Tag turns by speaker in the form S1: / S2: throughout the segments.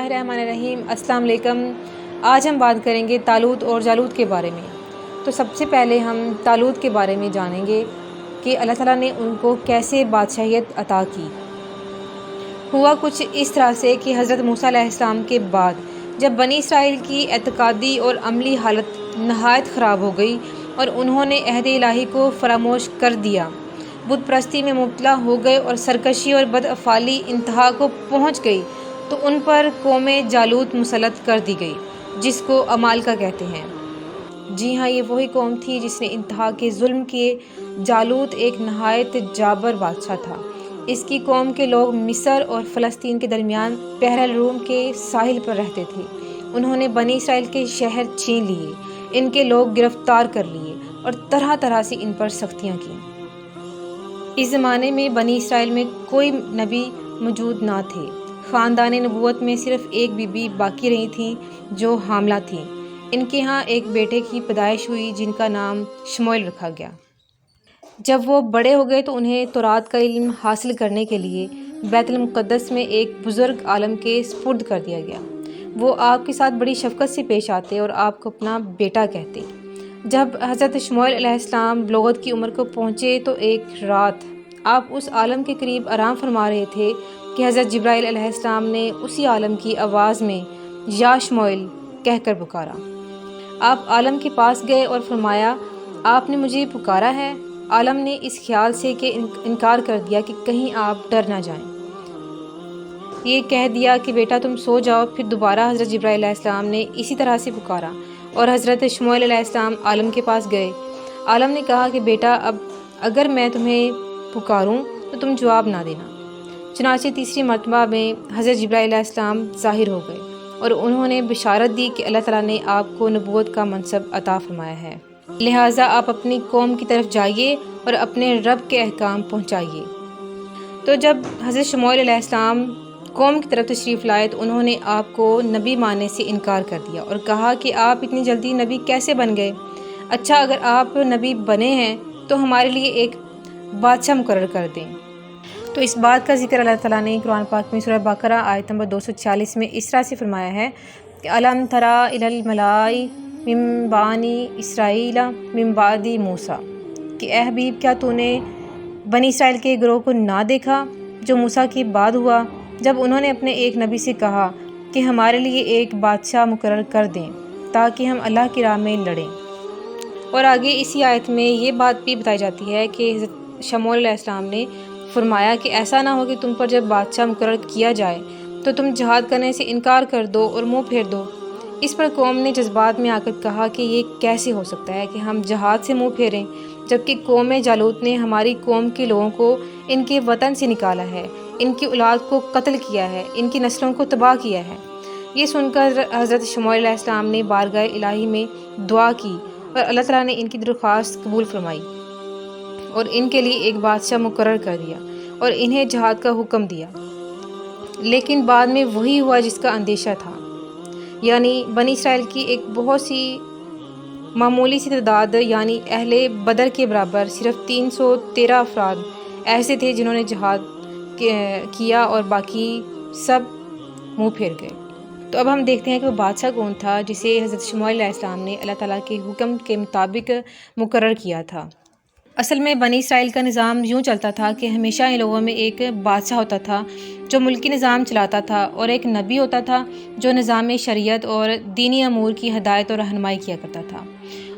S1: बिस्मिल्लाहिर्रहमानिर्रहीम। अस्सलाम वालेकुम। आज हम बात करेंगे तालूत और जालूत के बारे में। तो सबसे पहले हम तालूत के बारे में जानेंगे कि अल्लाह ताला ने उनको कैसे बादशाहियत अता की। हुआ कुछ इस तरह से कि हज़रत मूसा अलैहिस्सलाम के बाद जब बनी इसराइल की एतकादी और अमली हालत नहायत ख़राब हो गई और उन्होंने अहद इलाही को फरामोश कर दिया, बुत परस्ती में मुब्तला हो गए और सरकशी और बदअफ़ाली इंतहा को पहुँच गई, तो उन पर कौमे जालूत मुसल्लत कर दी गई, जिसको अमालका कहते हैं। जी हाँ, ये वही कौम थी जिसने इंतहा के जुल्म किए। जालूत एक नहायत जाबर बादशाह था। इसकी कौम के लोग मिस्र और फ़लस्तीन के दरमियान बहर रूम के साहिल पर रहते थे। उन्होंने बनी इसराइल के शहर छीन लिए, इनके लोग गिरफ्तार कर लिए और तरह तरह से इन पर सख्तियाँ की। इस ज़माने में बनी इसराइल में कोई नबी मौजूद ना थे। ख़ानदान नबूवत में सिर्फ़ एक बीबी बाकी रही थी जो हामला थी। इनके यहाँ एक बेटे की पैदाइश हुई जिनका नाम शमूएल रखा गया। जब वो बड़े हो गए तो उन्हें तौरात का इल्म हासिल करने के लिए बैतुल मुक़द्दस में एक बुज़ुर्ग आलम के सुपुर्द कर दिया गया। वो आपके साथ बड़ी शफ़क़त से पेश आते और आपको अपना बेटा कहते। जब हज़रत शमूएल अलैहिस्सलाम बलोगत की उम्र को पहुँचे तो एक रात आप उस आलम के करीब आराम फरमा रहे थे कि हज़रत जिब्राइल अलैहिस्सलाम ने उसी आलम की आवाज़ में या शमूएल कहकर पुकारा। आप आलम के पास गए और फरमाया, आपने मुझे पुकारा है। आलम ने इस ख्याल से कि इनकार कर दिया कि कहीं आप डर ना जाएं। ये कह दिया कि बेटा तुम सो जाओ। फिर दोबारा हज़रत जिब्राइल अलैहिस्सलाम ने इसी तरह से पुकारा और हज़रत शमूएल अलैहिस्सलाम आलम के पास गए। आलम ने कहा कि बेटा अब अगर मैं तुम्हें पुकारूं तो तुम जवाब ना देना। चनाचे तीसरी मरतबा में हज़रत जिब्राइल अलैहिस्सलाम ज़ाहिर हो गए और उन्होंने बिशारत दी कि अल्लाह ताला ने आपको नबूवत का मनसब अता फरमाया है, लिहाजा आप अपनी कौम की तरफ जाइए और अपने रब के अहकाम पहुँचाइए। तो जब हज़रत शमूएल अलैहिस्सलाम कौम की तरफ तशरीफ़ लाए तो उन्होंने आपको नबी मानने से इनकार कर दिया और कहा कि आप इतनी जल्दी नबी कैसे बन गए? अच्छा, अगर आप नबी बने हैं तो हमारे लिए एक बादशाह मुकर्रर कर दें। तो इस बात का ज़िक्र अल्लाह ताला ने कुरान पाक में सूरह बकरा आयत नंबर 246 में इस तरह से फरमाया है कि अलम तरा इलल मलाई मिन बानी इसराइल मिन बादी मूसा, कि ए हबीब क्या तूने बनी इसराइल के गिरोह को ना देखा जो मूसा के बाद हुआ, जब उन्होंने अपने एक नबी से कहा कि हमारे लिए एक बादशाह मुकर्रर कर दें ताकि हम अल्लाह की राह में लड़ें। और आगे इसी आयत में ये बात भी बताई जाती है कि हज़रत शमूएल अलैहिस्सलाम ने फरमाया कि ऐसा ना हो कि तुम पर जब बादशाह मुकर्रर किया जाए तो तुम जहाद करने से इनकार कर दो और मुँह फेर दो। इस पर कौम ने जज्बात में आकर कहा कि ये कैसे हो सकता है कि हम जहाद से मुँह फेरें, जबकि कौम जालूत ने हमारी कौम के लोगों को इनके वतन से निकाला है, इनकी औलाद को कत्ल किया है, इनकी नस्लों को तबाह किया है। ये सुनकर हज़रत शमूएल अलैहिस्सलाम ने बारगाह इलाही में दुआ की और अल्लाह ताला ने इनकी दरख्वास्त कबूल फरमाई और इनके लिए एक बादशाह मुकर्रर कर दिया और इन्हें जहाद का हुक्म दिया। लेकिन बाद में वही हुआ जिसका अंदेशा था, यानी बनी इसराइल की एक बहुत सी मामूली सी तादाद यानी अहले बदर के बराबर सिर्फ 313 अफराद ऐसे थे जिन्होंने जहाद किया और बाकी सब मुँह फेर गए। तो अब हम देखते हैं कि वो बादशाह कौन था जिसे हज़रत शमूएल अलैहिस्सलाम ने अल्लाह ताला के हुक्म के मुताबिक मुकर्रर किया था। असल में बनी इसराइल का निज़ाम यूँ चलता था कि हमेशा इन लोगों में एक बादशाह होता था जो मुल्की निज़ाम चलाता था और एक नबी होता था जो निज़ाम शरीयत और दीनी अमूर की हदायत और रहनुमाई किया करता था।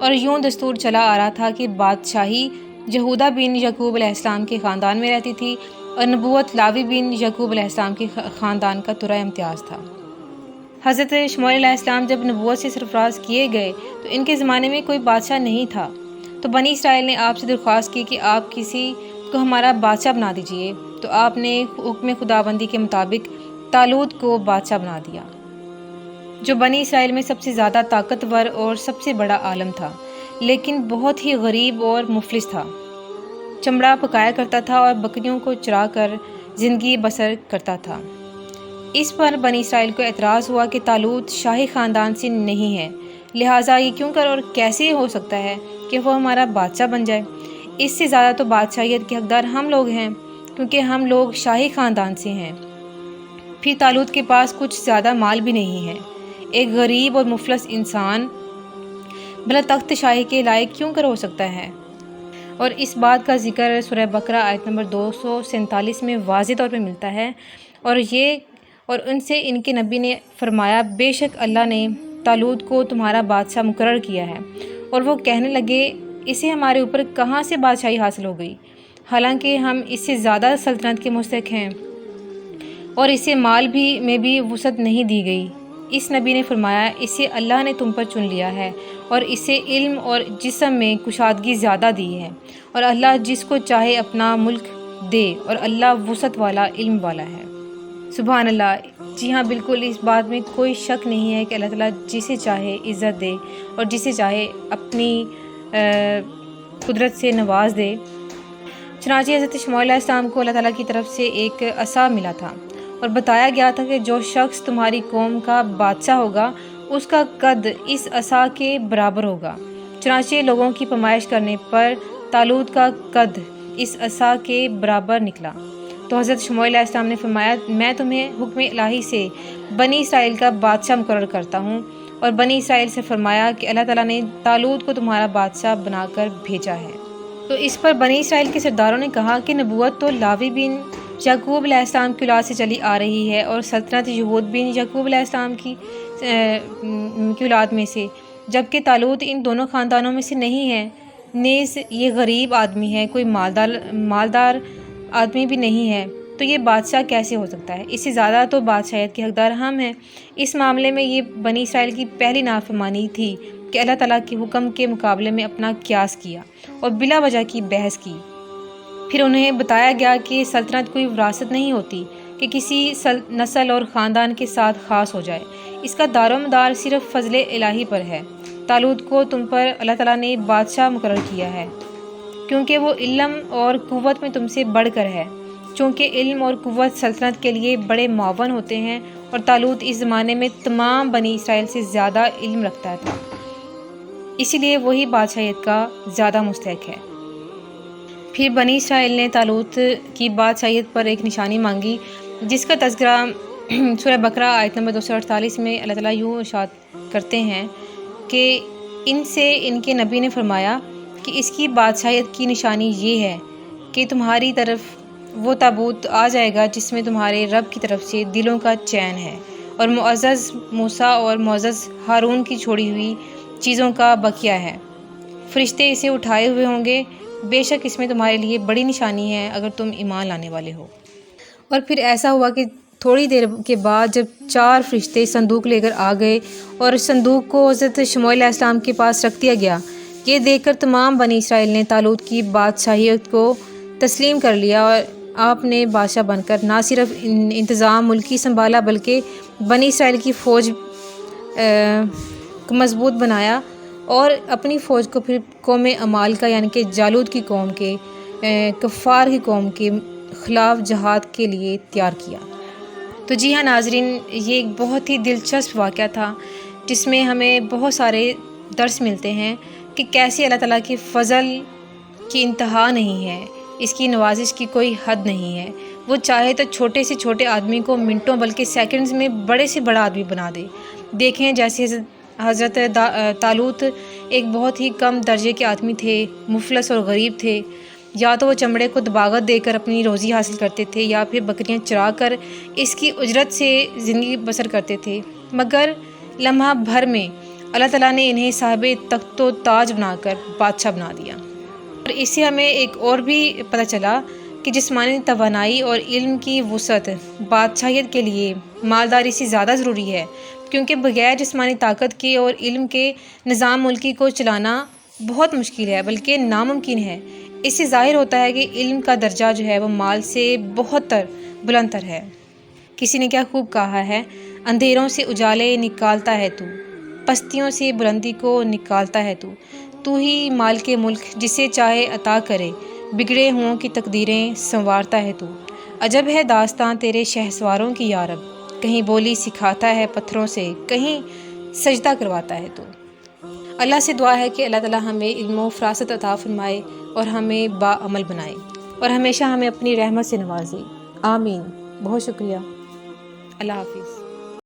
S1: और यूँ दस्तूर चला आ रहा था कि बादशाही यहूदा बिन याकूब अलैहिस्सलाम के ख़ानदान में रहती थी और नबूवत लावी बिन याकूब अलैहिस्सलाम के ख़ानदान का तुरा इम्तियाज़ था। हज़रत शमूएल अलैहिस्सलाम जब नबूवत से सरफराज किए गए तो इनके ज़माने में कोई बादशाह नहीं था। तो बनी इसराइल ने आपसे दरख्वास्त की कि आप किसी को हमारा बादशाह बना दीजिए। तो आपने हुक्म खुदाबंदी के मुताबिक तालूत को बादशाह बना दिया, जो बनी इसराइल में सबसे ज़्यादा ताकतवर और सबसे बड़ा आलम था, लेकिन बहुत ही गरीब और मुफलिस था। चमड़ा पकाया करता था और बकरियों को चरा कर ज़िंदगी बसर करता था। इस पर बनी इसराइल को एतराज़ हुआ कि तालूत शाही ख़ानदान से नहीं है, लिहाजा ये क्यों कर और कैसे हो सकता है कि वो हमारा बादशाह बन जाए। इससे ज़्यादा तो बादशाहियत के हकदार हम लोग हैं क्योंकि हम लोग शाही ख़ानदान से हैं। پھر طالوت کے پاس کچھ زیادہ مال بھی نہیں ہے۔ ایک غریب اور مفلس انسان بلا تخت شاہی کے لائق کیوں کر ہو سکتا ہے؟ اور اس بات کا ذکر سورہ بقرہ آیت نمبر 247 میں واضح طور پہ ملتا ہے، اور ان سے ان کے نبی نے فرمایا، بے شک اللہ نے طالوت کو تمہارا بادشاہ مقرر کیا ہے۔ اور وہ کہنے لگے، اسے ہمارے اوپر کہاں سے بادشاہی حاصل ہو گئی، حالانکہ ہم اس سے زیادہ سلطنت کے مستحق ہیں، اور اسے مال میں بھی وسعت نہیں دی گئی۔ اس نبی نے فرمایا، اسے اللہ نے تم پر چن لیا ہے، اور اسے علم اور جسم میں کشادگی زیادہ دی ہے، اور اللہ جس کو چاہے اپنا ملک دے، اور اللہ وسعت والا علم والا ہے۔ سبحان اللہ۔ جی ہاں، بالکل اس بات میں کوئی شک نہیں ہے کہ اللہ تعالیٰ جسے چاہے عزت دے اور جسے چاہے اپنی قدرت سے نواز دے۔ چنانچہ حضرت شموئیل علیہ السلام کو اللہ تعالیٰ کی طرف سے ایک عصا ملا تھا، اور بتایا گیا تھا کہ جو شخص تمہاری قوم کا بادشاہ ہوگا اس کا قد اس عصا کے برابر ہوگا۔ چنانچہ لوگوں کی پیمائش کرنے پر طالوت کا قد اس عصا کے برابر نکلا۔ تو حضرت شموئیل علیہ السلام نے فرمایا، میں تمہیں حکم الہی سے بنی اسرائیل کا بادشاہ مقرر کرتا ہوں، اور بنی اسرائیل سے فرمایا کہ اللہ تعالیٰ نے طالوت کو تمہارا بادشاہ بنا کر بھیجا ہے۔ تو اس پر بنی اسرائیل کے سرداروں نے کہا کہ نبوت تو لاوی بن یعقوب علیہ السلام کی اولاد سے چلی آ رہی ہے، اور سلطنت یہود بن یعقوب علیہ السلام کی اولاد میں سے، جبکہ طالوت ان دونوں خاندانوں میں سے نہیں ہے، نیز یہ غریب آدمی ہے، کوئی مالدار آدمی بھی نہیں ہے، تو یہ بادشاہ کیسے ہو سکتا ہے؟ اس سے زیادہ تو بادشاہیت کے حقدار ہم ہیں۔ اس معاملے میں یہ بنی اسرائیل کی پہلی نافرمانی تھی کہ اللہ تعالیٰ کے حکم کے مقابلے میں اپنا قیاس کیا اور بلا وجہ کی بحث کی۔ پھر انہیں بتایا گیا کہ سلطنت کوئی وراثت نہیں ہوتی کہ کسی نسل اور خاندان کے ساتھ خاص ہو جائے، اس کا دار و مدار صرف فضل الہی پر ہے۔ طالوت کو تم پر اللہ تعالیٰ نے بادشاہ مقرر کیا ہے، کیونکہ وہ علم اور قوت میں تم سے بڑھ کر ہے، چونکہ علم اور قوت سلطنت کے لیے بڑے معاون ہوتے ہیں، اور طالوت اس زمانے میں تمام بنی اسرائیل سے زیادہ علم رکھتا تھا، اسی لیے وہی بادشاہیت کا زیادہ مستحق ہے۔ پھر بنی اسرائیل نے طالوت کی بادشاہیت پر ایک نشانی مانگی، جس کا تذکرہ سورہ بقرہ آیت نمبر 248 میں اللہ تعالیٰ یوں ارشاد کرتے ہیں کہ ان سے ان کے نبی نے فرمایا کہ اس کی بادشاہیت کی نشانی یہ ہے کہ تمہاری طرف وہ تابوت آ جائے گا جس میں تمہارے رب کی طرف سے دلوں کا چین ہے، اور معزز موسیٰ اور معزز ہارون کی چھوڑی ہوئی چیزوں کا بقیہ ہے۔ فرشتے اسے اٹھائے ہوئے ہوں گے، بے شک اس میں تمہارے لیے بڑی نشانی ہے اگر تم ایمان لانے والے ہو۔ اور پھر ایسا ہوا کہ تھوڑی دیر کے بعد جب 4 فرشتے صندوق لے کر آ گئے اور صندوق کو حضرت شموئیل علیہ السلام کے پاس رکھ دیا گیا، یہ دیکھ کر تمام بنی اسرائیل نے طالوت کی بادشاہیت کو تسلیم کر لیا، اور آپ نے بادشاہ بن کر نہ صرف انتظام ملکی سنبھالا بلکہ بنی اسرائیل کی فوج کو مضبوط بنایا، اور اپنی فوج کو پھر قوم عمالقہ یعنی کہ جالوت کی قوم کے کفار کی قوم کے خلاف جہاد کے لیے تیار کیا۔ تو جی ہاں ناظرین، یہ ایک بہت ہی دلچسپ واقعہ تھا جس میں ہمیں بہت سارے درس ملتے ہیں کہ کیسے اللہ تعالیٰ کی فضل کی انتہا نہیں ہے، اس کی نوازش کی کوئی حد نہیں ہے۔ وہ چاہے تو چھوٹے سے چھوٹے آدمی کو منٹوں بلکہ سیکنڈز میں بڑے سے بڑا آدمی بنا دے۔ دیکھیں جیسے حضرت طالوت ایک بہت ہی کم درجے کے آدمی تھے، مفلس اور غریب تھے، یا تو وہ چمڑے کو دباغت دے کر اپنی روزی حاصل کرتے تھے یا پھر بکریاں چرا کر اس کی اجرت سے زندگی بسر کرتے تھے، مگر لمحہ بھر میں اللہ تعالیٰ نے انہیں صاحب تخت و تاج بنا کر بادشاہ بنا دیا۔ اور اس سے ہمیں ایک اور بھی پتہ چلا کہ جسمانی توانائی اور علم کی وسعت بادشاہیت کے لیے مالداری سے زیادہ ضروری ہے، کیونکہ بغیر جسمانی طاقت کے اور علم کے نظام ملکی کو چلانا بہت مشکل ہے بلکہ ناممکن ہے۔ اس سے ظاہر ہوتا ہے کہ علم کا درجہ جو ہے وہ مال سے بہت بلند تر ہے۔ کسی نے کیا خوب کہا ہے، اندھیروں سے اجالے نکالتا ہے تو، پستیوں سے بلندی کو نکالتا ہے تو ہی مال کے ملک جسے چاہے عطا کرے، بگڑے ہوں کی تقدیریں سنوارتا ہے تو۔ عجب ہے داستاں تیرے شہسواروں کی یا رب، کہیں بولی سکھاتا ہے پتھروں سے، کہیں سجدہ کرواتا ہے تو۔ اللہ سے دعا ہے کہ اللہ تعالیٰ ہمیں علم و فراست عطا فرمائے اور ہمیں باعمل بنائے، اور ہمیشہ ہمیں اپنی رحمت سے نوازے۔ آمین۔ بہت شکریہ۔ اللہ حافظ.